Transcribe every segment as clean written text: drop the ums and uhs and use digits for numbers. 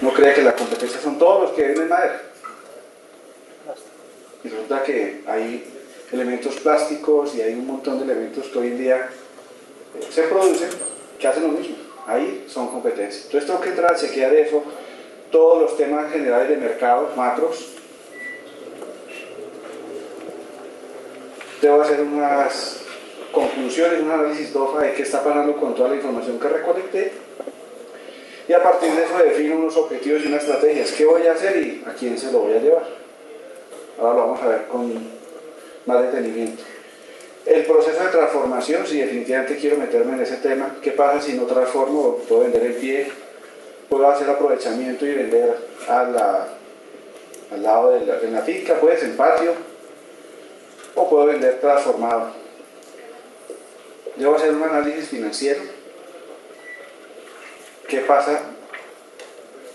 uno cree que la competencia son todos los que venden madera. Y resulta que hay elementos plásticos y hay un montón de elementos que hoy en día se producen que hacen lo mismo. Ahí son competencias. Entonces tengo que entrar a chequear eso, todos los temas generales de mercado, macros. Debo hacer unas conclusiones, un análisis DOFA de qué está pasando con toda la información que recolecté. Y a partir de eso defino unos objetivos y unas estrategias. ¿Qué voy a hacer y a quién se lo voy a llevar? Ahora lo vamos a ver con más detenimiento. El proceso de transformación, si definitivamente quiero meterme en ese tema, ¿qué pasa si no transformo? Puedo vender en pie, puedo hacer aprovechamiento y vender al lado en la finca, pues en patio, o puedo vender transformado. Debo hacer un análisis financiero. ¿Qué pasa?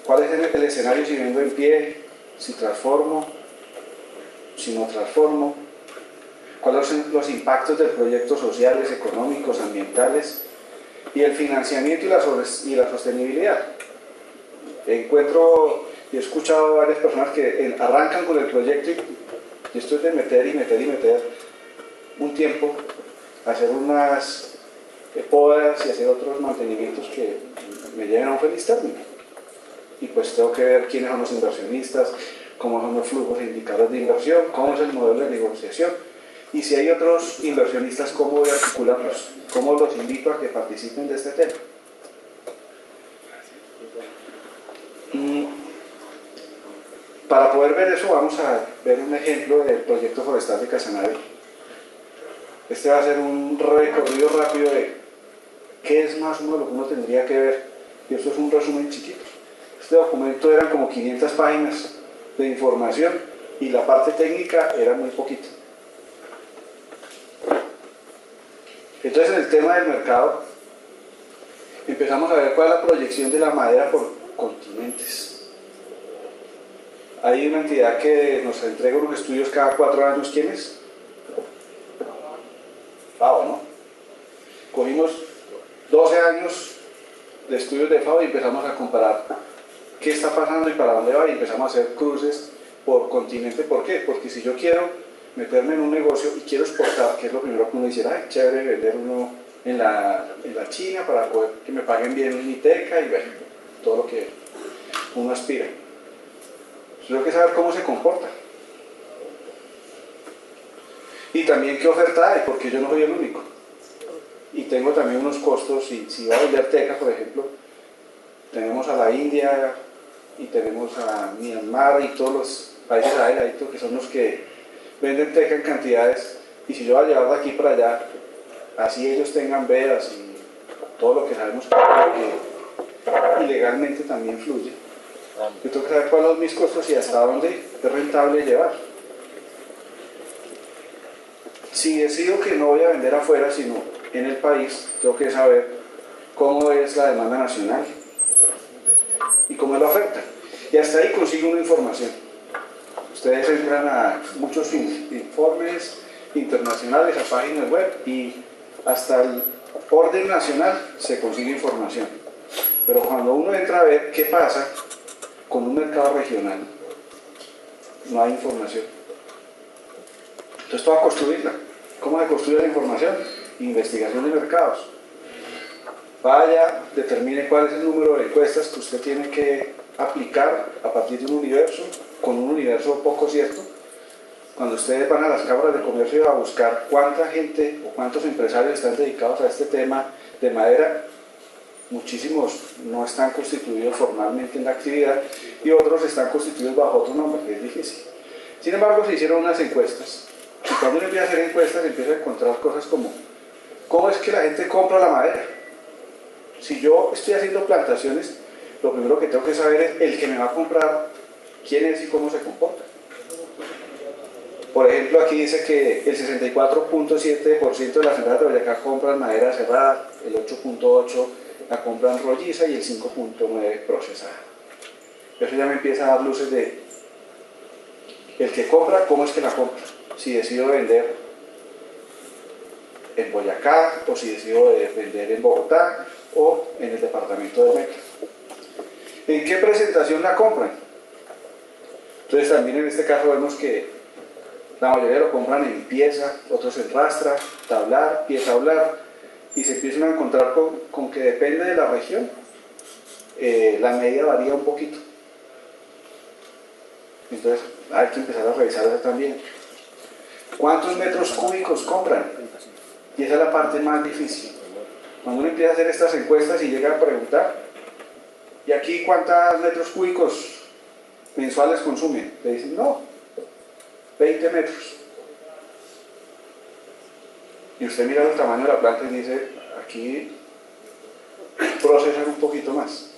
¿Cuál es el escenario si vendo en pie, si transformo, si no transformo? ¿Cuáles son los impactos del proyecto sociales, económicos, ambientales? Y el financiamiento y la sostenibilidad. Encuentro y he escuchado a varias personas que arrancan con el proyecto y esto es de meter y meter y meter un tiempo, hacer unas podas y hacer otros mantenimientos que me lleven a un feliz término. Y pues tengo que ver quiénes son los inversionistas, cómo son los flujos e indicadores de inversión, cómo es el modelo de negociación. Y si hay otros inversionistas, ¿cómo voy a articularlos? ¿Cómo los invito a que participen de este tema? Para poder ver eso, vamos a ver un ejemplo del proyecto forestal de Casanare. Este va a ser un recorrido rápido de qué es más o menos lo que uno tendría que ver. Y esto es un resumen chiquito. Este documento eran como 500 páginas de información y la parte técnica era muy poquita. Entonces, en el tema del mercado, empezamos a ver cuál es la proyección de la madera por continentes. Hay una entidad que nos entrega unos estudios cada 4 años. ¿Quién es? FAO, ¿no? Cogimos 12 años de estudios de FAO y empezamos a comparar qué está pasando y para dónde va, y empezamos a hacer cruces por continente. ¿Por qué? Porque si yo quiero meterme en un negocio y quiero exportar, que es lo primero que uno dice, ay, chévere vender uno en la China para poder que me paguen bien mi teca y bueno, todo lo que uno aspira. Yo tengo que saber cómo se comporta. Y también qué oferta hay, porque yo no soy el único. Y tengo también unos costos, si voy a vender teca, por ejemplo, tenemos a la India y tenemos a Myanmar y todos los países adelante que son los que venden teca en cantidades, y si yo voy a llevar de aquí para allá, así ellos tengan vedas y todo lo que sabemos que ilegalmente también fluye, yo tengo que saber cuáles son mis costos y hasta dónde es rentable llevar. Si decido que no voy a vender afuera, sino en el país, tengo que saber cómo es la demanda nacional y cómo es la oferta. Y hasta ahí consigo una información. Ustedes entran a muchos informes internacionales, a páginas web, y hasta el orden nacional se consigue información. Pero cuando uno entra a ver qué pasa con un mercado regional, no hay información. Entonces todo a construirla. ¿Cómo se construye la información? Investigación de mercados. Vaya, determine cuál es el número de encuestas que usted tiene que aplicar a partir de un universo, con un universo poco cierto. Cuando ustedes van a las cámaras de comercio a buscar cuánta gente o cuántos empresarios están dedicados a este tema de madera, muchísimos no están constituidos formalmente en la actividad y otros están constituidos bajo otro nombre, que es difícil. Sin embargo, se hicieron unas encuestas, y cuando uno empieza a hacer encuestas empieza a encontrar cosas como ¿cómo es que la gente compra la madera? Si yo estoy haciendo plantaciones, lo primero que tengo que saber es el que me va a comprar, quién es y cómo se comporta. Por ejemplo, aquí dice que el 64.7% de las empresas de Boyacá compran madera cerrada, el 8.8% la compran rolliza y el 5.9% procesada. Eso ya me empieza a dar luces de el que compra, cómo es que la compra. Si decido vender en Boyacá, o si decido vender en Bogotá, o en el departamento de Meta. ¿En qué presentación la compran? Entonces también en este caso vemos que la mayoría lo compran en pieza, otros en rastra, tablar, pie tablar, y se empiezan a encontrar con que depende de la región, la medida varía un poquito. Entonces hay que empezar a revisar eso también. ¿Cuántos metros cúbicos compran? Y esa es la parte más difícil. Cuando uno empieza a hacer estas encuestas y llega a preguntar, ¿y aquí cuántos metros cúbicos mensuales consumen? Le dicen, no, 20 metros. Y usted mira el tamaño de la planta y dice, aquí procesan un poquito más.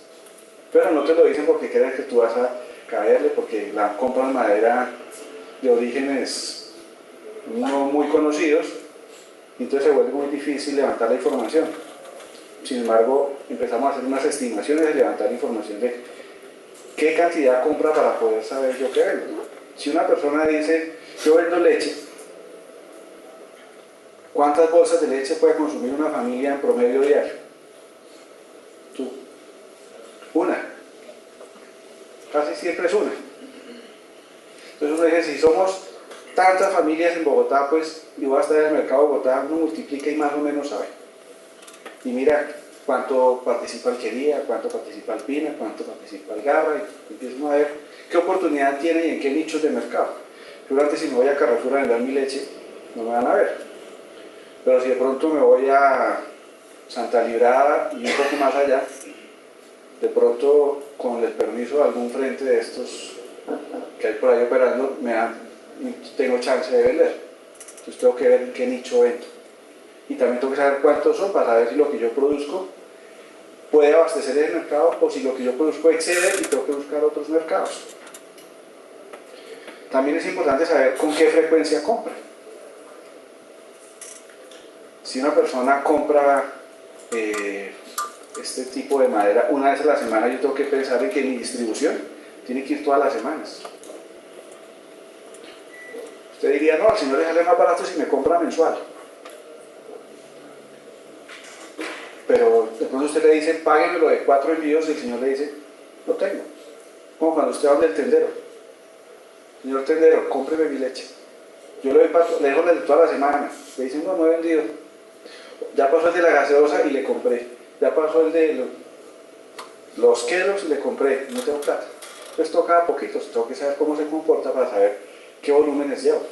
Pero no te lo dicen porque creen que tú vas a caerle, porque la compran madera de orígenes no muy conocidos, y entonces se vuelve muy difícil levantar la información. Sin embargo, empezamos a hacer unas estimaciones de levantar información de qué cantidad compra para poder saber yo qué vendo. Si una persona dice, yo vendo leche, ¿cuántas bolsas de leche puede consumir una familia en promedio diario? Tú. Una. Casi siempre es una. Entonces uno dice, si somos tantas familias en Bogotá, pues, y va a estar en el mercado de Bogotá, uno multiplica y más o menos sabe. Y mira cuánto participa Alquería, cuánto participa Alpina, cuánto participa Algarra, y empiezan a ver qué oportunidad tiene y en qué nichos de mercado. Seguramente si me voy a Carrefour a vender mi leche, no me van a ver. Pero si de pronto me voy a Santa Librada y un poco más allá, de pronto con el permiso de algún frente de estos que hay por ahí operando, tengo chance de vender. Entonces tengo que ver en qué nicho vendo. Y también tengo que saber cuántos son para saber si lo que yo produzco puede abastecer el mercado o si lo que yo produzco excede y tengo que buscar otros mercados. También es importante saber con qué frecuencia compra. Si una persona compra este tipo de madera una vez a la semana, yo tengo que pensar en que mi distribución tiene que ir todas las semanas. Usted diría, no, al señor le sale más barato si me compra mensual. Pero de pronto usted le dice, págueme lo de 4 envíos, y el señor le dice, no tengo. Como cuando usted va donde el tendero. Señor tendero, cómpreme mi leche. Yo le dejo la de toda la semana. Le dicen, no, no he vendido. Ya pasó el de la gaseosa y le compré. Ya pasó el de los quelos y le compré. No tengo plata. Entonces toca a poquitos. Tengo que saber cómo se comporta para saber qué volúmenes llevo.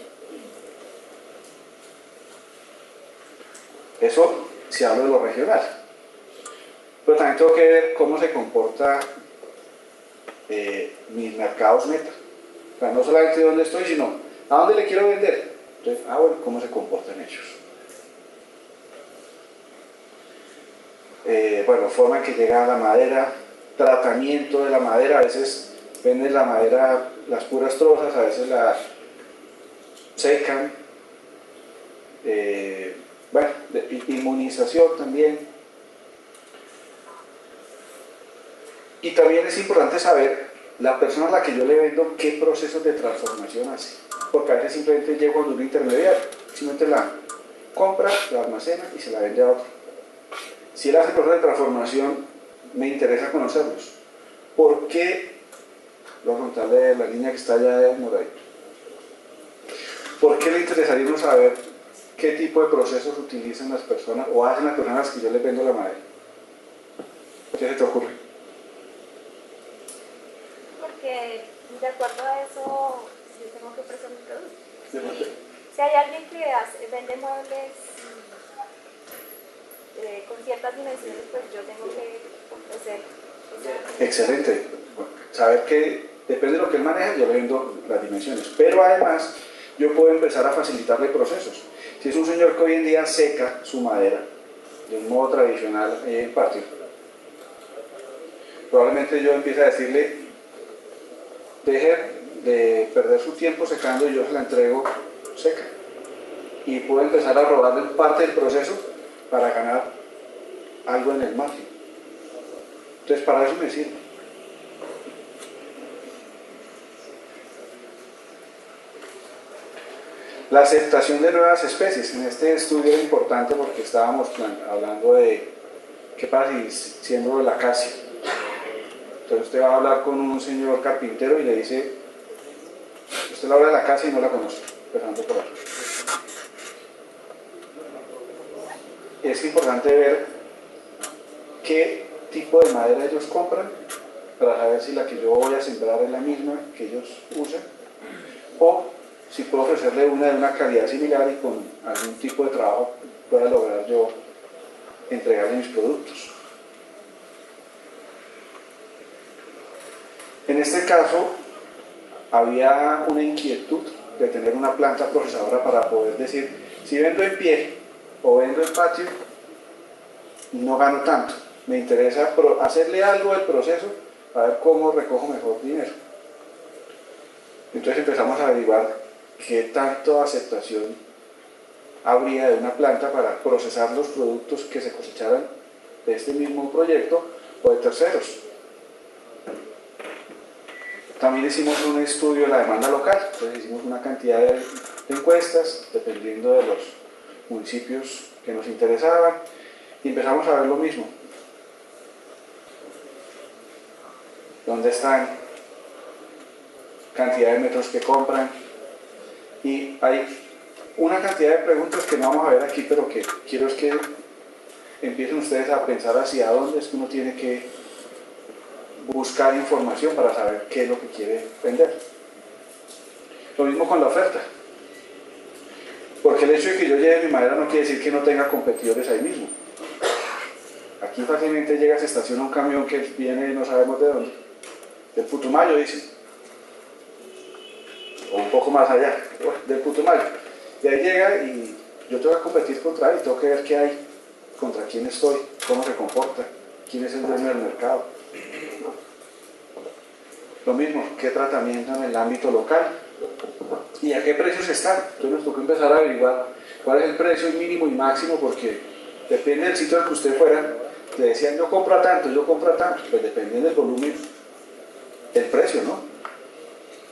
Eso si hablo de lo regional. Pero también tengo que ver cómo se comporta mis mercados meta. O sea, no solamente dónde estoy, sino a dónde le quiero vender. Entonces, bueno, cómo se comportan ellos. Bueno, forma en que llega la madera, tratamiento de la madera, a veces venden la madera, las puras trozas, a veces la secan. Bueno, inmunización también. Y también es importante saber la persona a la que yo le vendo qué procesos de transformación hace. Porque a veces simplemente llego a un intermediario, simplemente la compra, la almacena y se la vende a otro. Si él hace procesos de transformación, me interesa conocerlos. ¿Por qué? Voy a contarle de la niña que está allá de Moray. ¿Por qué le interesaría uno saber qué tipo de procesos utilizan las personas o hacen las personas que yo les vendo la madera? ¿Qué se te ocurre? Porque de acuerdo a eso yo tengo que ofrecer mi producto. Si hay alguien que vende muebles con ciertas dimensiones, pues yo tengo que ofrecer. Excelente. Saber que depende de lo que él maneja, yo le vendo las dimensiones. Pero además, yo puedo empezar a facilitarle procesos. Si es un señor que hoy en día seca su madera de un modo tradicional en patio, probablemente yo empiece a decirle, deje de perder su tiempo secando y yo se la entrego seca. Y puedo empezar a robarle parte del proceso para ganar algo en el margen. Entonces, para eso me sirve. La aceptación de nuevas especies. En este estudio es importante porque estábamos hablando de qué pasa si siembro la acacia. Entonces usted va a hablar con un señor carpintero y le dice, usted la obra de la casa y no la conoce, empezando por ahí. Es importante ver qué tipo de madera ellos compran para saber si la que yo voy a sembrar es la misma que ellos usan o si puedo ofrecerle una de una calidad similar y con algún tipo de trabajo pueda lograr yo entregarle mis productos. En este caso había una inquietud de tener una planta procesadora para poder decir, si vendo en pie o vendo en patio, no gano tanto. Me interesa hacerle algo del proceso a ver cómo recojo mejor dinero. Entonces empezamos a averiguar qué tanto aceptación habría de una planta para procesar los productos que se cosecharan de este mismo proyecto o de terceros. También hicimos un estudio de la demanda local, entonces hicimos una cantidad de encuestas dependiendo de los municipios que nos interesaban y empezamos a ver lo mismo. ¿Dónde están? Cantidad de metros que compran. Y hay una cantidad de preguntas que no vamos a ver aquí, pero que quiero es que empiecen ustedes a pensar hacia dónde es que uno tiene que buscar información para saber qué es lo que quiere vender. Lo mismo con la oferta. Porque el hecho de que yo lleve mi madera no quiere decir que no tenga competidores ahí mismo. Aquí fácilmente llega, se estaciona un camión que viene no sabemos de dónde, del Putumayo, dicen, o un poco más allá, del Putumayo. De ahí llega y yo tengo que competir contra él, tengo que ver qué hay, contra quién estoy, cómo se comporta, quién es el dueño del mercado. Lo mismo, qué tratamiento en el ámbito local y a qué precios están. Entonces nos tocó empezar a averiguar cuál es el precio mínimo y máximo, porque depende del sitio al que usted fuera. Le decían yo compro a tanto, pues dependiendo del volumen, el precio, ¿no?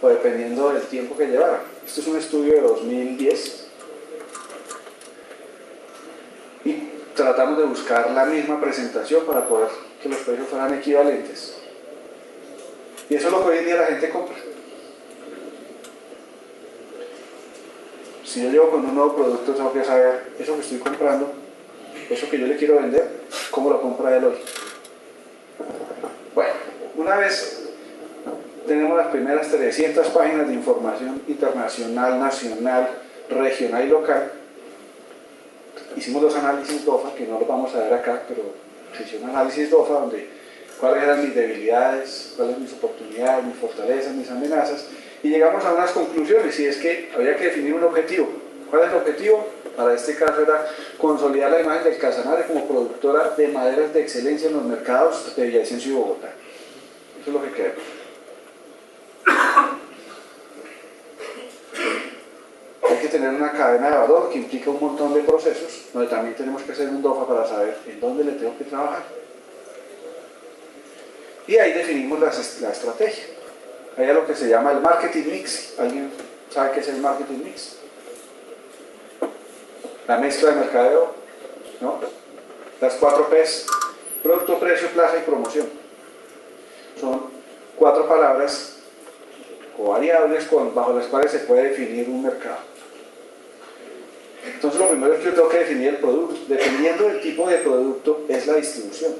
O dependiendo del tiempo que llevara. Este es un estudio de 2010 y tratamos de buscar la misma presentación para poder que los precios fueran equivalentes. Y eso es lo que hoy en día la gente compra. Si yo llego con un nuevo producto, tengo que saber eso que estoy comprando, eso que yo le quiero vender, cómo lo compra él hoy. Bueno, una vez tenemos las primeras 300 páginas de información internacional, nacional, regional y local, hicimos dos análisis DOFA, que no los vamos a ver acá, pero se hizo un análisis DOFA donde cuáles eran mis debilidades, cuáles mis oportunidades, mis fortalezas, mis amenazas, y llegamos a unas conclusiones, y es que había que definir un objetivo. ¿Cuál es el objetivo? Para este caso era consolidar la imagen del Casanare como productora de maderas de excelencia en los mercados de Villavicencio y Bogotá. Eso es lo que queremos. Hay que tener una cadena de valor que implica un montón de procesos, donde también tenemos que hacer un DOFA para saber en dónde le tengo que trabajar. Y ahí definimos la estrategia. Hay lo que se llama el marketing mix. ¿Alguien sabe qué es el marketing mix? La mezcla de mercadeo, ¿no? Las 4 P's: producto, precio, plaza y promoción. Son 4 palabras o variables bajo las cuales se puede definir un mercado. Entonces lo primero es que yo tengo que definir el producto. Dependiendo del tipo de producto es la distribución.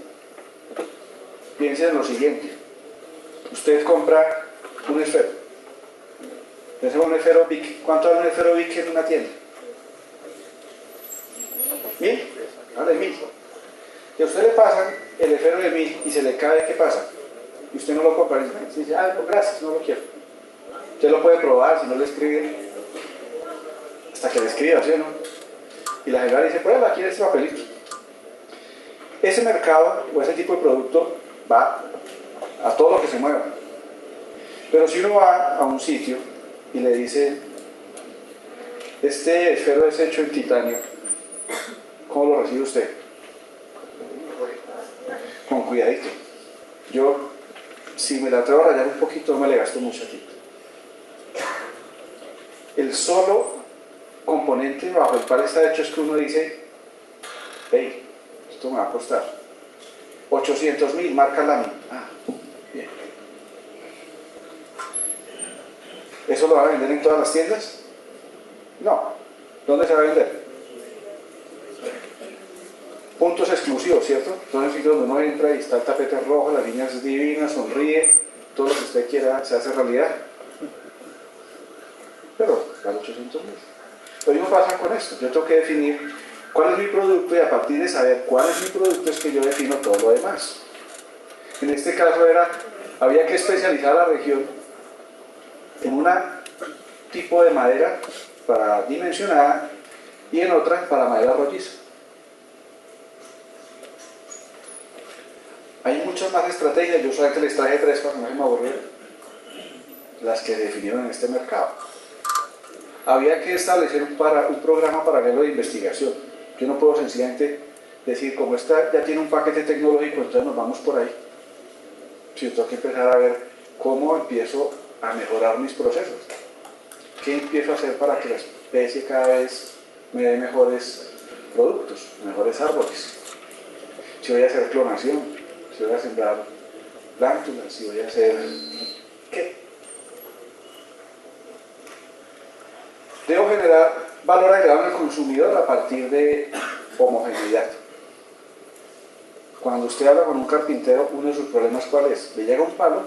Piensen en lo siguiente: usted compra un esfero. Ese es un esfero BIC. ¿Cuánto vale un esfero BIC en una tienda? 1000. Vale, 1000. Y a usted le pasan el esfero de 1000 y se le cae, ¿qué pasa? Y usted no lo compra. Y dice, ah, no, gracias, no lo quiero. Usted lo puede probar, si no le escribe, hasta que le escriba, ¿sí o no? Y la señora dice, prueba, aquí en este papelito. Ese mercado o ese tipo de producto va a todo lo que se mueva. Pero si uno va a un sitio y le dice, este esfero es hecho en titanio, ¿cómo lo recibe usted? Con cuidadito. Yo, si me la atrevo a rayar un poquito, no me le gasto mucho aquí. El solo componente bajo el cual está hecho es que uno dice, hey, esto me va a costar 800.000, marca la mía. Ah, bien. ¿Eso lo van a vender en todas las tiendas? No. ¿Dónde se va a vender? Puntos exclusivos, ¿cierto? Entonces, sitios donde uno entra y está el tapete rojo, las líneas divinas, sonríe, todo lo que usted quiera se hace realidad. Pero vale 800.000. Lo mismo pasa con esto. Yo tengo que definir cuál es mi producto y a partir de saber cuál es mi producto es que yo defino todo lo demás. En este caso había que especializar la región en un tipo de madera para dimensionada y en otra para madera rolliza. Hay muchas más estrategias, yo solamente les traje 3 para que no se me aburrieran, las que se definieron en este mercado. Había que establecer un programa paralelo de investigación. Yo no puedo sencillamente decir, como esta ya tiene un paquete tecnológico, entonces nos vamos por ahí. Si yo tengo que empezar a ver cómo empiezo a mejorar mis procesos. ¿Qué empiezo a hacer para que la especie cada vez me dé mejores productos, mejores árboles? Si voy a hacer clonación, si voy a sembrar plántulas, si voy a hacer... ¿qué? Debo generar valor agregado en el consumidor a partir de homogeneidad. Cuando usted habla con un carpintero, uno de sus problemas ¿cuál es? Le llega un palo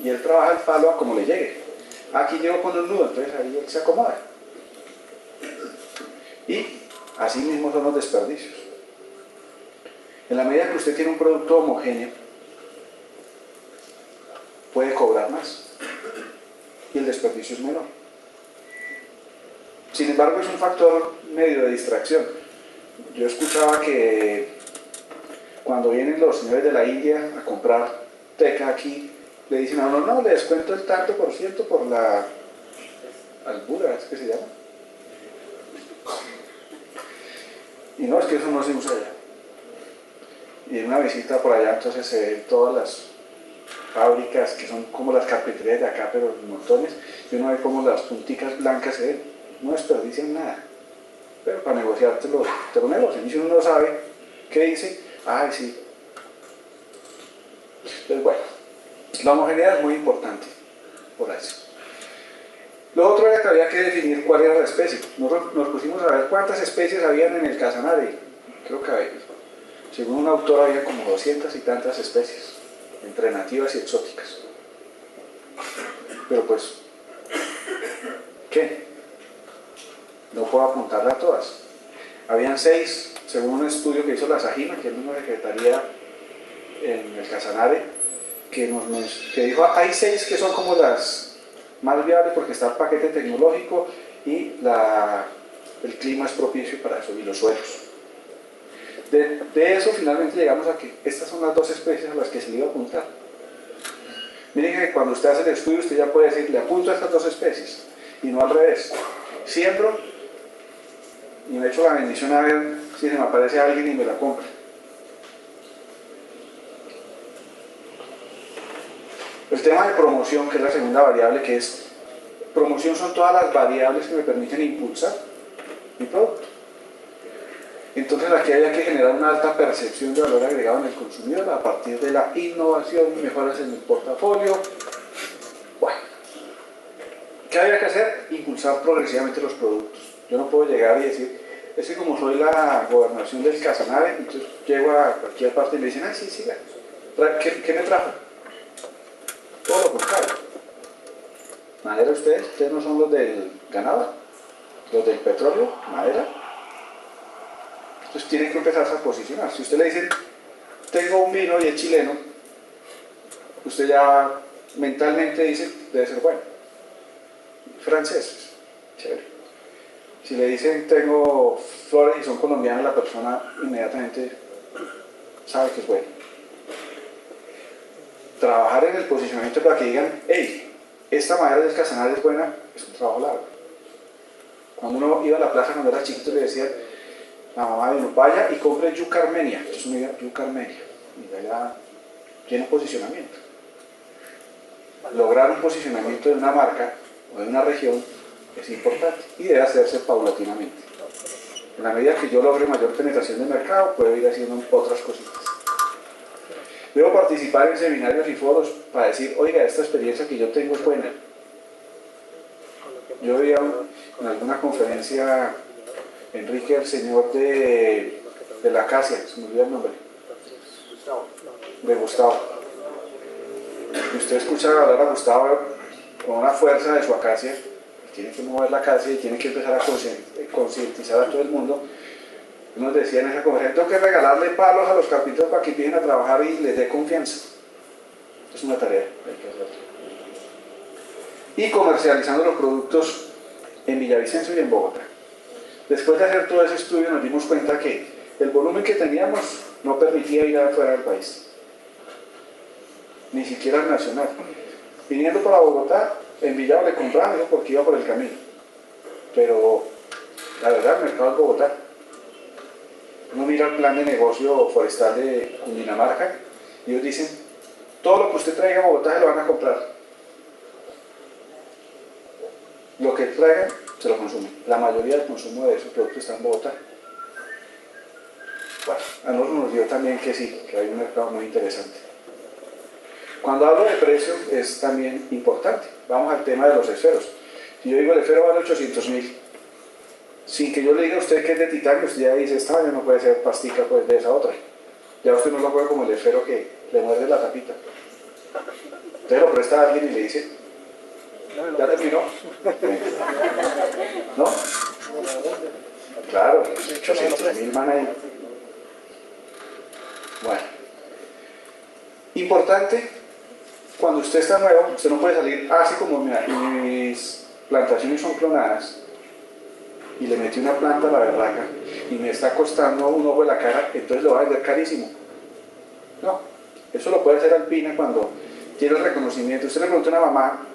y él trabaja el palo a como le llegue. Aquí llego con un nudo, entonces ahí él se acomoda. Y así mismo son los desperdicios. En la medida que usted tiene un producto homogéneo, puede cobrar más y el desperdicio es menor. Sin embargo, es un factor medio de distracción. Yo escuchaba que cuando vienen los señores de la India a comprar teca aquí, le dicen a uno, no, le descuento el tanto por ciento por la albura, ¿es que se llama? Y no, es que eso no se usa allá. Y en una visita por allá, entonces se ven todas las fábricas que son como las carpinterías de acá, pero en montones, y uno ve como las punticas blancas se ven, no desperdician nada. Pero para negociar te lo negocian. Y si uno no sabe qué dice, ay, sí. Entonces, bueno, la homogeneidad es muy importante por eso. Lo otro era que había que definir cuál era la especie. Nos pusimos a ver cuántas especies habían en el Casanare. Creo que según un autor había como 200 y tantas especies, entre nativas y exóticas. Pero pues, ¿qué? No puedo apuntarla a todas. Habían 6, según un estudio que hizo la SAGIMA, que es una secretaría en el Casanare, que dijo, hay 6 que son como las más viables porque está el paquete tecnológico y el clima es propicio para eso, y los suelos. De eso finalmente llegamos a que estas son las 2 especies a las que se le iba a apuntar. Miren que cuando usted hace el estudio, usted ya puede decir, le apunto a estas 2 especies, y no al revés. Siembro y me echo la bendición a ver si se me aparece alguien y me la compra. El tema de promoción, que es la segunda variable, que es promoción, son todas las variables que me permiten impulsar mi producto. Entonces aquí había que generar una alta percepción de valor agregado en el consumidor a partir de la innovación, mejoras en el portafolio. Bueno, ¿qué había que hacer? Impulsar progresivamente los productos. Yo no puedo llegar y decir, es que como soy la gobernación del Casanare, entonces llego a cualquier parte y me dicen, ah, sí, siga. ¿Qué me trajo? Todo lo contrario. ¿Madera ustedes no son los del ganado? ¿Los del petróleo? ¿Madera? Entonces tienen que empezarse a posicionar. Si usted le dice, tengo un vino y es chileno, usted ya mentalmente dice, debe ser bueno. Franceses, chévere. Si le dicen, tengo flores y son colombianas, la persona inmediatamente sabe que es bueno. Trabajar en el posicionamiento para que digan, hey, esta madera del Casanare es buena, es un trabajo largo. Cuando uno iba a la plaza cuando era chiquito le decía, la mamá de uno, vaya y compre yuca armenia. Entonces uno iba, yuca armenia, y allá tiene posicionamiento. Lograr un posicionamiento de una marca o de una región es importante y debe hacerse paulatinamente. En la medida que yo logre mayor penetración de mercado, puedo ir haciendo otras cositas. Debo participar en seminarios y foros para decir, oiga, esta experiencia que yo tengo es buena. Yo vi en alguna conferencia, Enrique, el señor de la Acacia, se me olvidó el nombre, de Gustavo. Y usted escucha hablar a Gustavo con una fuerza de su acacia, tiene que mover la acacia y tiene que empezar a concientizar a todo el mundo. Nos decía en esa conferencia, tengo que regalarle palos a los carpinteros para que empiecen a trabajar y les dé confianza. Es una tarea, hay que hacerlo. Y comercializando los productos en Villavicencio y en Bogotá. Después de hacer todo ese estudio nos dimos cuenta que el volumen que teníamos no permitía ir afuera del país, ni siquiera al nacional. Viniendo para Bogotá, en Villavo le compraban porque iba por el camino, pero la verdad el mercado es Bogotá. Uno mira el plan de negocio forestal de Cundinamarca y ellos dicen, todo lo que usted traiga a Bogotá se lo van a comprar. Lo que traigan se lo consumen. La mayoría del consumo de esos productos está en Bogotá. Bueno, a nosotros nos dio también que sí, que hay un mercado muy interesante. Cuando hablo de precio es también importante. Vamos al tema de los esferos. Si yo digo el esfero vale 800.000, sin que yo le diga a usted que es de titanio, usted ya dice, esta vaina no puede ser pastica pues, de esa otra. Ya usted no lo juega como el esfero que le muerde la tapita. Entonces lo presta a alguien y le dice, ¿ya terminó? ¿No? Claro, 800.000 van ahí. Bueno. Importante, cuando usted está nuevo, usted no puede salir así como mis plantaciones son clonadas y le metí una planta a la berraca y me está costando un ojo de la cara, entonces lo va a vender carísimo. No, eso lo puede hacer Alpina cuando tiene el reconocimiento. Usted le pregunta a una mamá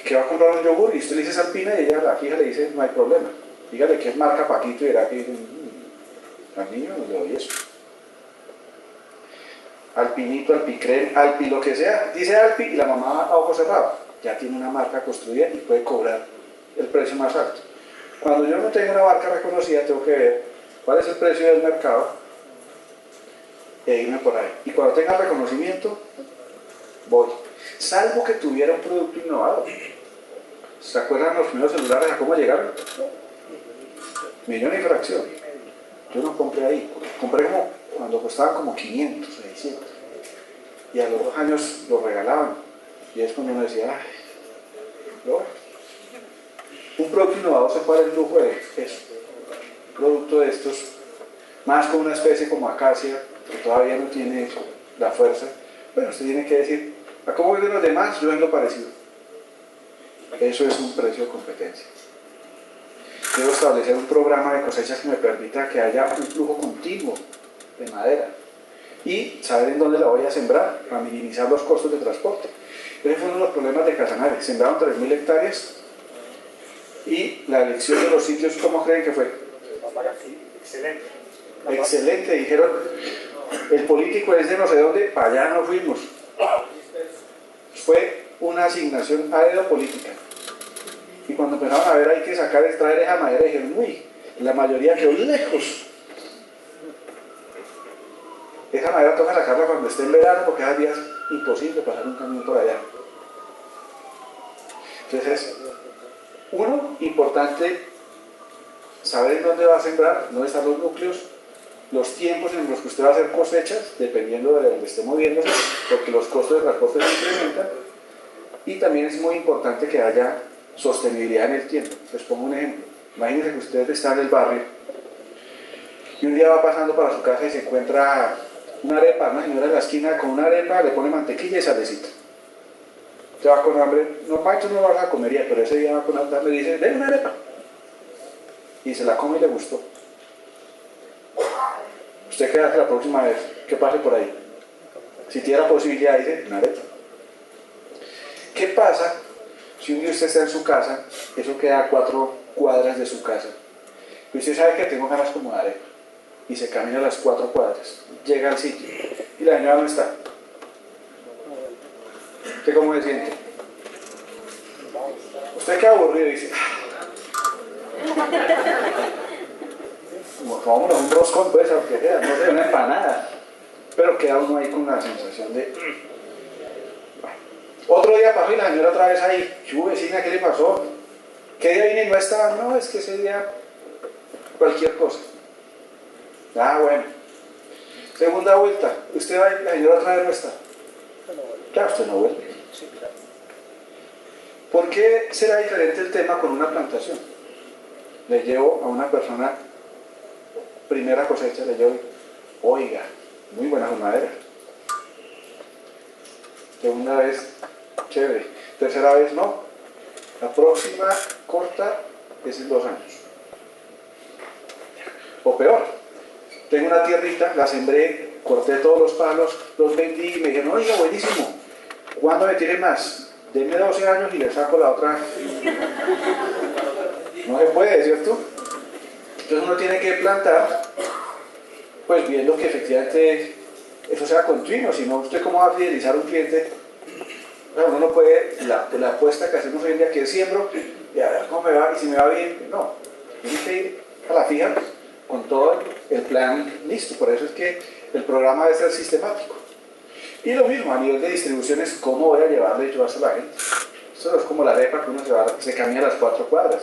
que va a comprar un yogur y usted le dice Alpina y ella, la fija, le dice no hay problema. Dígale que es marca Paquito y verá que al niño no le doy eso. Alpinito, Alpicren, Alpi, lo que sea, dice Alpi y la mamá a ojo cerrado, ya tiene una marca construida y puede cobrar el precio más alto. Cuando yo no tengo una marca reconocida, tengo que ver cuál es el precio del mercado e irme por ahí. Y cuando tenga reconocimiento, voy. Salvo que tuviera un producto innovador. ¿Se acuerdan los primeros celulares a cómo llegaron? 1.000.000 y fracción. Yo no compré ahí, compré como cuando costaban como 500, 600. Y a los 2 años lo regalaban. Y es cuando uno decía, ay, ¿no? Un producto innovador se puede dar el lujo de eso. Un producto de estos, más con una especie como acacia, que todavía no tiene la fuerza. Bueno, usted tiene que decir, ¿a cómo venden los demás? Yo vendo parecido. Eso es un precio de competencia. Debo establecer un programa de cosechas que me permita que haya un flujo continuo de madera y saber en dónde la voy a sembrar para minimizar los costos de transporte. Ese fue uno de los problemas de Casanare. Sembraron 3.000 hectáreas y la elección de los sitios, ¿cómo creen que fue? Excelente. Excelente, dijeron, el político es de no sé dónde, para allá no fuimos. Fue una asignación a dedo política. Y cuando empezaron a ver hay que sacar, extraer esa madera, dijeron, uy, la mayoría quedó lejos. Esa madera toca sacarla cuando esté en verano porque cada día es imposible pasar un camión por allá. Entonces, uno, importante saber en dónde va a sembrar, dónde están los núcleos, los tiempos en los que usted va a hacer cosechas, dependiendo de donde esté moviéndose, porque los costos de transporte se incrementan. Y también es muy importante que haya sostenibilidad en el tiempo. Les pongo un ejemplo. Imagínense que usted está en el barrio y un día va pasando para su casa y se encuentra una arepa, una señora en la esquina con una arepa, le pone mantequilla y salecita. Usted va con hambre, no, Pacho no va a comer ya, pero ese día va con hambre, le dice, ven una arepa. Y se la come y le gustó. Usted queda que la próxima vez que pase por ahí, si tiene la posibilidad, dice, una arepa. ¿Qué pasa si un día usted está en su casa, eso queda a 4 cuadras de su casa, y usted sabe que tengo ganas como de arepa, y se camina las 4 cuadras, llega al sitio, y la señora no está? ¿Usted cómo se siente? Usted queda aburrido y dice, vámonos un roscón, pues, aunque sea, no sé, una empanada, pero queda uno ahí con la sensación de... Otro día pasó y la señora otra vez ahí, vecina, ¿qué le pasó? ¿Qué día vine y no estaba? No, es que ese día cualquier cosa. Ah, bueno. Segunda vuelta, usted va y la señora otra vez no está. Claro, usted no vuelve. Sí, claro. ¿Por qué será diferente el tema con una plantación? Le llevo a una persona, primera cosecha, le llevo, oiga, muy buena jornadera. Segunda vez, chévere. Tercera vez, no. La próxima corta es en 2 años. O peor, tengo una tierrita, la sembré, corté todos los palos, los vendí y me dijeron, oiga, buenísimo, ¿cuándo me tiene más? Denme 12 años y le saco la otra. No se puede, ¿cierto? Entonces uno tiene que plantar, pues viendo que efectivamente eso sea continuo, si no, ¿usted cómo va a fidelizar a un cliente? O sea, uno no puede, la apuesta que hacemos hoy en día, que siembro, y a ver cómo me va, y si me va bien, no. Tiene que ir a la fija con todo el plan listo, por eso es que el programa debe ser sistemático. Y lo mismo a nivel de distribuciones, ¿cómo voy a llevarle yo a la gente? Esto no es como la arepa que uno se camina a las 4 cuadras.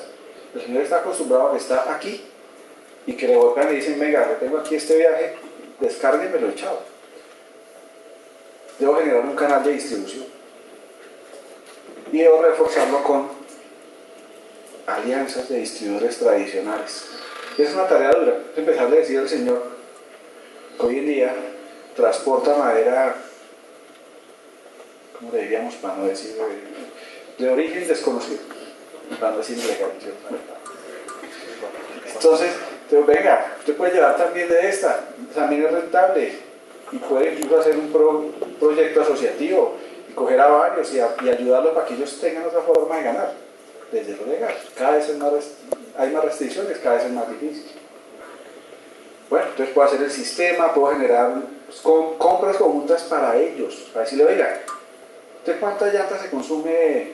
El señor está acostumbrado a que está aquí y que le golpean y le dicen, venga, yo tengo aquí este viaje, descárguenmelo y chao. Debo generar un canal de distribución y debo reforzarlo con alianzas de distribuidores tradicionales. Y es una tarea dura, es empezarle a decir al señor que hoy en día transporta madera, ¿cómo le diríamos para no decir? De origen desconocido, para no decir ilegal. Entonces, venga, usted puede llevar también de esta, también es rentable y puede incluso hacer un proyecto asociativo y coger a varios y ayudarlos para que ellos tengan otra forma de ganar, desde lo legal. Cada vez hay más restricciones, cada vez es más difícil. Bueno, entonces puedo hacer el sistema, puedo generar compras conjuntas para ellos, para decirle, oiga, ¿usted cuántas llantas se consume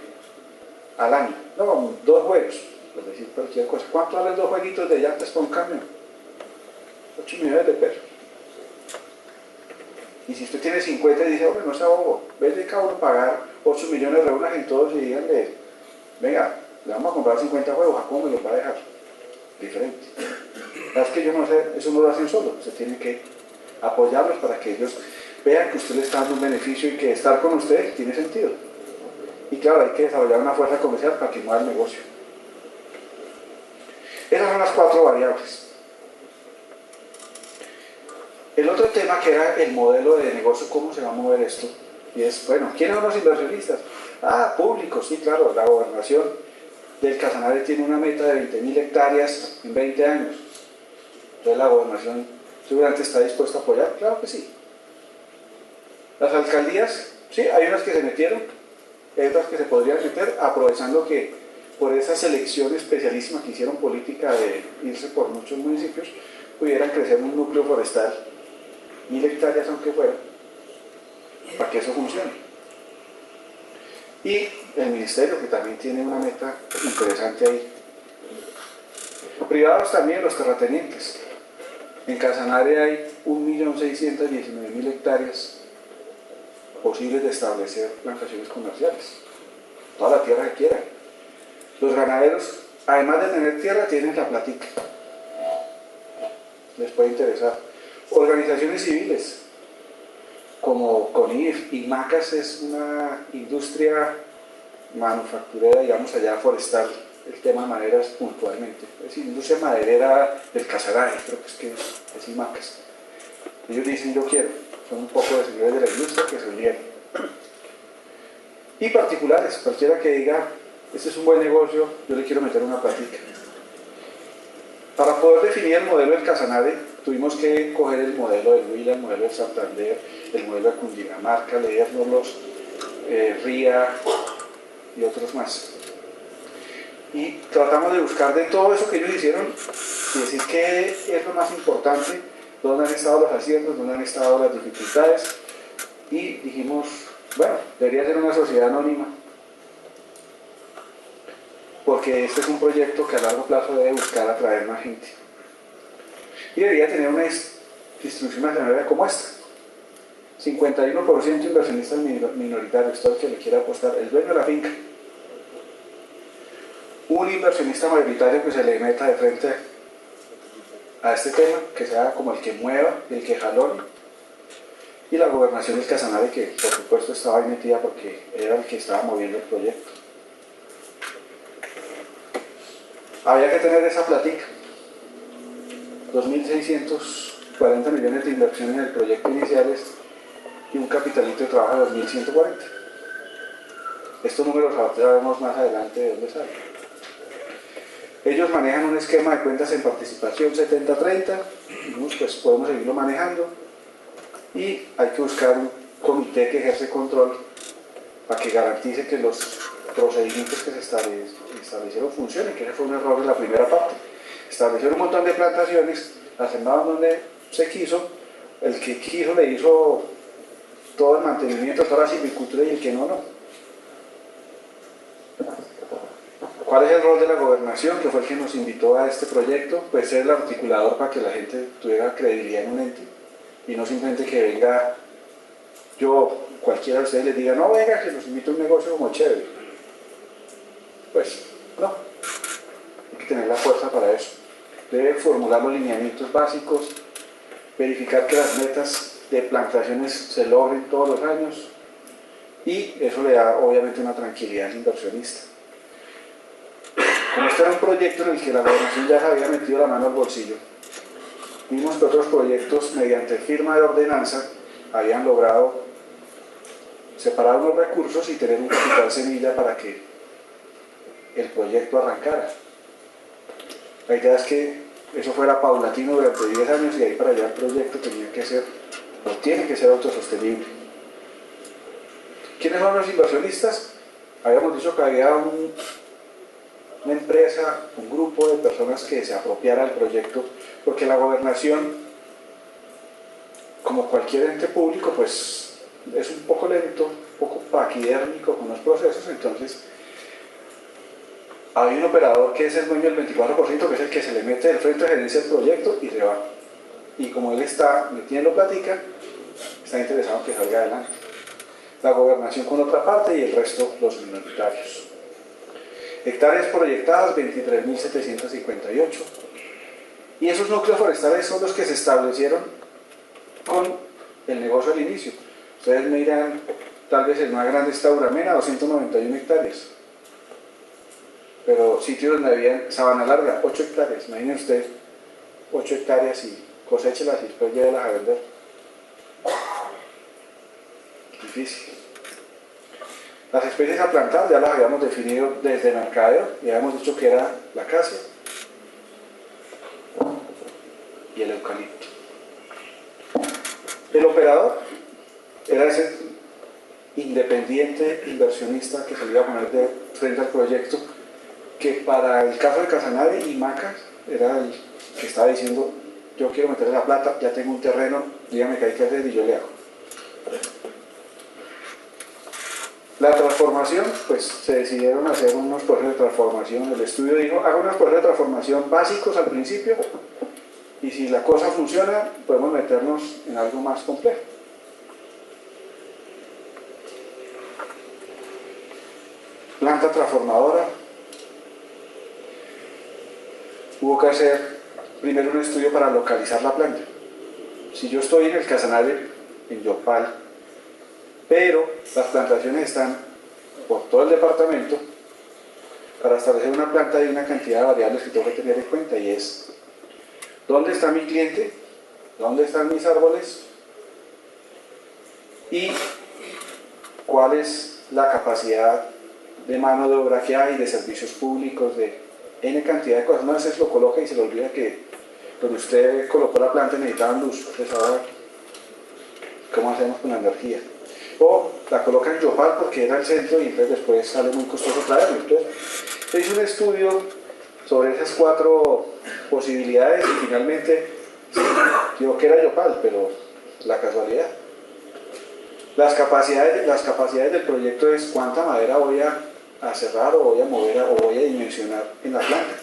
al año? No, 2 juegos, por decir cualquier cosa. ¿Cuánto valen 2 jueguitos de llantas por un camión? 8 millones de pesos. Y si usted tiene 50 y dice, hombre, no sea bobo, en vez de cada uno pagar 8 millones, reúnan en todos y díganle, venga, le vamos a comprar 50 juegos, ¿a cómo me los va a dejar? Diferente. Es que yo no sé, eso no lo hacen solo, se tiene que apoyarlos para que ellos vean que usted le está dando un beneficio y que estar con usted tiene sentido. Y claro, hay que desarrollar una fuerza comercial para que mueva el negocio. Esas son las 4 variables. El otro tema que era el modelo de negocio, cómo se va a mover esto, y es, bueno, ¿quiénes son los inversionistas? Ah, públicos, sí, claro, la gobernación del Casanare tiene una meta de 20.000 hectáreas en 20 años. Entonces la gobernación seguramente está dispuesta a apoyar, claro que sí. Las alcaldías, sí, hay unas que se metieron, hay otras que se podrían meter, aprovechando que por esa selección especialísima que hicieron política de irse por muchos municipios, pudieran crecer un núcleo forestal, 1.000 hectáreas aunque fuera, para que eso funcione. Y el ministerio, que también tiene una meta interesante ahí. Privados también, los terratenientes. En Casanare hay 1.619.000 hectáreas posibles de establecer plantaciones comerciales. Toda la tierra que quieran. Los ganaderos, además de tener tierra, tienen la platica. Les puede interesar. Organizaciones civiles, como CONIF y MACAS, es una industria manufacturera, digamos allá forestal, el tema de maderas puntualmente. Es decir, industria maderera del Casanare, creo que es IMACAS. Ellos dicen, yo quiero, son un poco de señores de la industria que se unieron. Y particulares, cualquiera que diga, este es un buen negocio, yo le quiero meter una platica. Para poder definir el modelo del Casanare, tuvimos que coger el modelo del Huila, el modelo de Santander, el modelo de Cundinamarca, leérnoslos, RIA y otros más. Y tratamos de buscar de todo eso que ellos hicieron y decir qué es lo más importante, dónde han estado los aciertos, dónde han estado las dificultades. Y dijimos, bueno, debería ser una sociedad anónima, porque este es un proyecto que a largo plazo debe buscar atraer más gente. Y debería tener una distribución accionaria como esta. 51% inversionistas minoritarios, todo el que le quiera apostar, el dueño de la finca. un inversionista mayoritario que se le meta de frente a este tema, que sea como el que mueva, el que jalone, y la gobernación del Casanare, que por supuesto estaba ahí metida porque era el que estaba moviendo el proyecto. Había que tener esa plática, 2.640 millones de inversión en el proyecto iniciales y un capitalito de trabajo de 2.140. Estos números ahora vemos más adelante de dónde salen. Ellos manejan un esquema de cuentas en participación 70-30, pues podemos seguirlo manejando, y hay que buscar un comité que ejerce control para que garantice que los procedimientos que se establecieron funcionen, que ese fue un error en la primera parte. Establecieron un montón de plantaciones, las sembraron donde se quiso, el que quiso le hizo todo el mantenimiento, toda la silvicultura, y el que no, no. ¿Cuál es el rol de la gobernación, que fue el que nos invitó a este proyecto? Pues ser el articulador para que la gente tuviera credibilidad en un ente y no simplemente que venga yo, cualquiera de ustedes les diga, no, venga, que nos invito a un negocio como chévere. Pues no, hay que tener la fuerza para eso. Debe formular los lineamientos básicos, verificar que las metas de plantaciones se logren todos los años, y eso le da obviamente una tranquilidad al inversionista. Como este era un proyecto en el que la gobernación ya se había metido la mano al bolsillo, vimos que otros proyectos, mediante firma de ordenanza, habían logrado separar unos recursos y tener un capital semilla para que el proyecto arrancara. La idea es que eso fuera paulatino durante 10 años, y de ahí para allá el proyecto tenía que ser, o tiene que ser, autosostenible. ¿Quiénes son los inversionistas? Habíamos dicho que había una empresa, un grupo de personas que se apropiara del proyecto, porque la gobernación, como cualquier ente público, pues es un poco lento, un poco paquidérmico con los procesos. Entonces hay un operador que es el dueño del 24%, que es el que se le mete del frente a gerencia del proyecto y se va. Y como él está metiendo platica, está interesado en que salga adelante. La gobernación con otra parte y el resto los minoritarios. Hectáreas proyectadas 23.758, y esos núcleos forestales son los que se establecieron con el negocio al inicio. Ustedes miran, tal vez el más grande está Uramena, 291 hectáreas, pero sitios donde había Sabana Larga, 8 hectáreas. Imaginen ustedes 8 hectáreas y coséchelas y después llévelas a vender. Difícil. Las especies a plantar ya las habíamos definido desde mercadeo, y habíamos dicho que era la acacia y el eucalipto. El operador era ese independiente inversionista que se le iba a poner de frente al proyecto, que para el caso de Casanare y Macas era el que estaba diciendo, yo quiero meterle la plata, ya tengo un terreno, dígame qué hay que hacer y yo le hago. La transformación, pues se decidieron hacer unos procesos de transformación. El estudio dijo, haga unos procesos de transformación básicos al principio, y si la cosa funciona, podemos meternos en algo más complejo. Planta transformadora. Hubo que hacer primero un estudio para localizar la planta. Si yo estoy en el Casanare, en Yopal, pero las plantaciones están por todo el departamento, para establecer una planta hay una cantidad de variables que tengo que tener en cuenta, y es ¿dónde está mi cliente? ¿Dónde están mis árboles? ¿Y cuál es la capacidad de mano de obra que hay, de servicios públicos, de N cantidad de cosas? Una vez lo coloca y se le olvida que donde usted colocó la planta necesitaban luz. Entonces ahora, ¿cómo hacemos con la energía? O la colocan en Yopal porque era el centro, y entonces después sale muy costoso traerlo. Entonces se hizo un estudio sobre esas 4 posibilidades, y finalmente sí, digo que era Yopal, pero la casualidad. Las capacidades del proyecto es cuánta madera voy a cerrar, o voy a mover, o voy a dimensionar en la planta.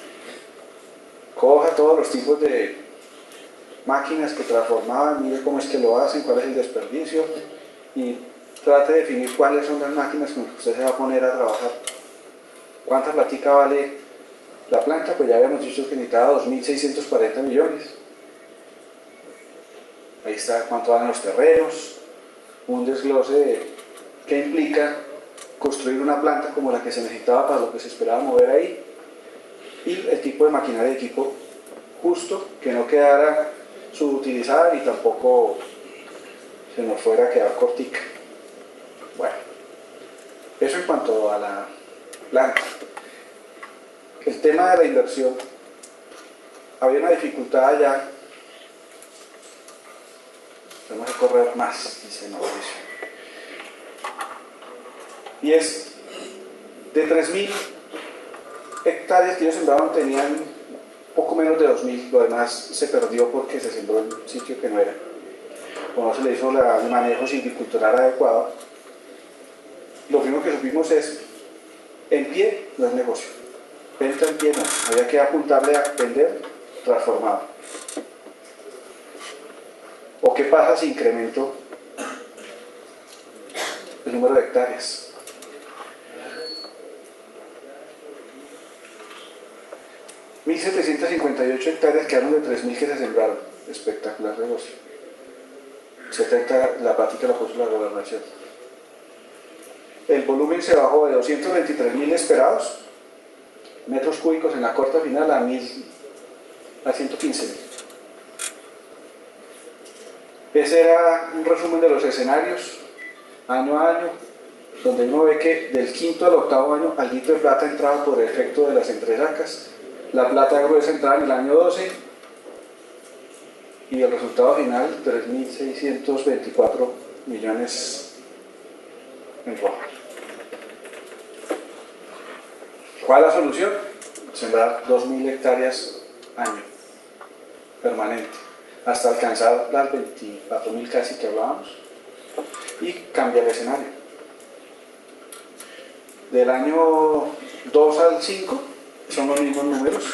Coja todos los tipos de máquinas que transformaban, mire cómo es que lo hacen, cuál es el desperdicio, y trate de definir cuáles son las máquinas con las que usted se va a poner a trabajar. ¿Cuánta platica vale la planta, pues ya habíamos dicho que necesitaba 2.640 millones. Ahí está cuánto valen los terrenos, un desglose de qué implica construir una planta como la que se necesitaba para lo que se esperaba mover ahí, y el tipo de maquinaria y equipo justo, que no quedara subutilizada y tampoco se nos fuera a quedar cortica. Bueno, eso en cuanto a la planta. El tema de la inversión, había una dificultad allá. Tenemos que correr más, dice Mauricio. Y es de 3.000 hectáreas que ellos sembraron, tenían poco menos de 2.000, lo demás se perdió porque se sembró en un sitio que no era, o no se le hizo el manejo silvicultural adecuado. Lo primero que supimos es, en pie no es negocio, venta en pie no, había que apuntarle a vender transformado. ¿O qué pasa si incremento el número de hectáreas? $1.758 hectáreas quedaron de 3.000 que se sembraron. Espectacular negocio. 70 la plática la puso la gobernación. El volumen se bajó de 223.000 esperados metros cúbicos en la corta final a 115.000. Ese era un resumen de los escenarios año a año, donde uno ve que del quinto al octavo año alguito de plata entraba por efecto de las entresacas. La plata gruesa entraba en el año 12 y el resultado final 3.624 millones en rojo. ¿Cuál es la solución? Sembrar 2.000 hectáreas año, permanente, hasta alcanzar las 24.000 casi que hablábamos, y cambiar el escenario. Del año 2 al 5 son los mismos números,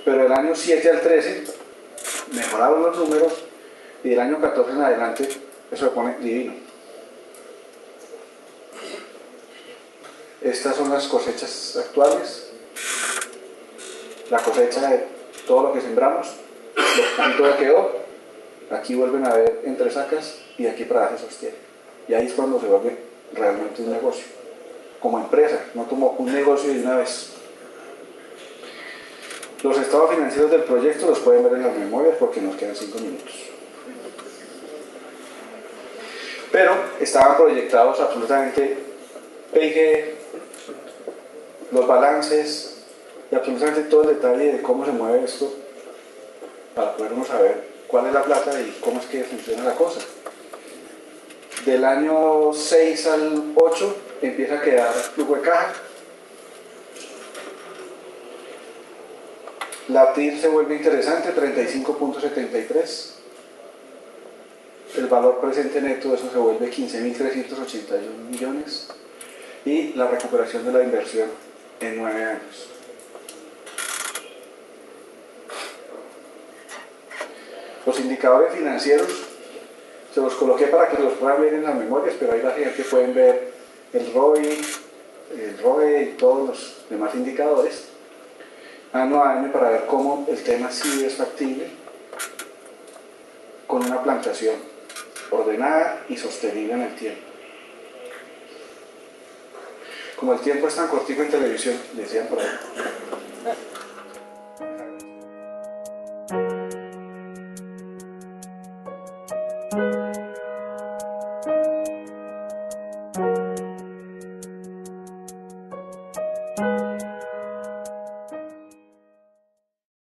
pero del año 7 al 13 mejoraron los números, y del año 14 en adelante eso se pone divino. Estas son las cosechas actuales, la cosecha de todo lo que sembramos, lo poquito que quedó, aquí vuelven a ver entresacas y aquí para se sostiene. Y ahí es cuando se vuelve realmente un negocio, como empresa, no como un negocio de una vez. Los estados financieros del proyecto los pueden ver en las memorias porque nos quedan 5 minutos. Pero estaban proyectados absolutamente PIG, los balances y absolutamente todo el detalle de cómo se mueve esto para podernos saber cuál es la plata y cómo es que funciona la cosa. Del año 6 al 8 empieza a quedar flujo de caja. La TIR se vuelve interesante, 35.73. El valor presente neto de eso se vuelve 15.381 millones. Y la recuperación de la inversión en 9 años. Los indicadores financieros se los coloqué para que los puedan ver en las memorias, pero ahí básicamente pueden ver el ROE y todos los demás indicadores año a año para ver cómo el tema sí es factible con una plantación ordenada y sostenible en el tiempo. Como el tiempo es tan cortico en televisión, decían por ahí.